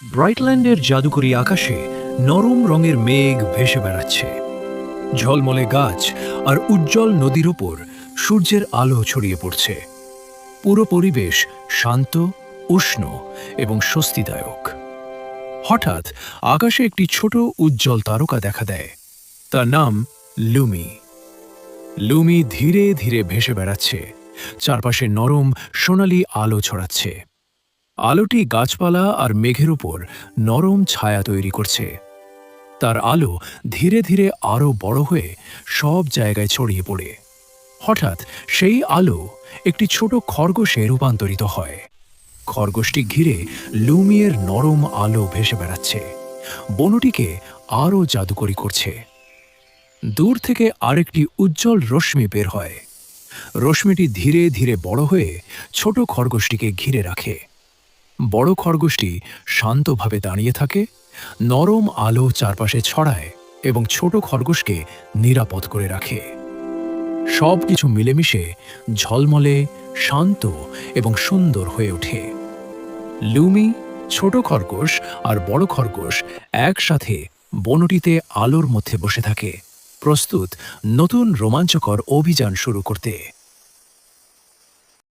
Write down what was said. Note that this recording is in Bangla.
ব্রাইটল্যান্ডের জাদুকরী আকাশে নরম রঙের মেঘ ভেসে বেড়াচ্ছে। ঝলমলে গাছ আর উজ্জ্বল নদীর উপর সূর্যের আলো ছড়িয়ে পড়ছে। পুরো পরিবেশ শান্ত, উষ্ণ এবং স্বস্তিদায়ক। হঠাৎ আকাশে একটি ছোট উজ্জ্বল তারকা দেখা দেয়। তার নাম লুমি। লুমি ধীরে ধীরে ভেসে বেড়াচ্ছে, চারপাশে নরম সোনালি আলো ছড়াচ্ছে। আলোটি গাছপালা আর মেঘের উপর নরম ছায়া তৈরি করছে। তার আলো ধীরে ধীরে আরো বড় হয়ে সব জায়গায় ছড়িয়ে পড়ে। হঠাৎ সেই আলো একটি ছোট খরগোশে রূপান্তরিত হয়। খরগোশটি ঘিরে লুমিয়ের নরম আলো ভেসে বেড়াচ্ছে, বনটিকে আরও জাদুকরী করছে। দূর থেকে আরেকটি উজ্জ্বল রশ্মি বের হয়। রশ্মিটি ধীরে ধীরে বড় হয়ে ছোট খরগোশটিকে ঘিরে রাখে। বড় খরগোশটি শান্তভাবে দাঁড়িয়ে থাকে, নরম আলো চারপাশে ছড়ায় এবং ছোট খরগোশকে নিরাপদ করে রাখে। সব কিছু মিলেমিশে ঝলমলে, শান্ত এবং সুন্দর হয়ে ওঠে। লুমি, ছোট খরগোশ আর বড় খরগোশ একসাথে বনটিতে আলোর মধ্যে বসে থাকে, প্রস্তুত নতুন রোমাঞ্চকর অভিযান শুরু করতে।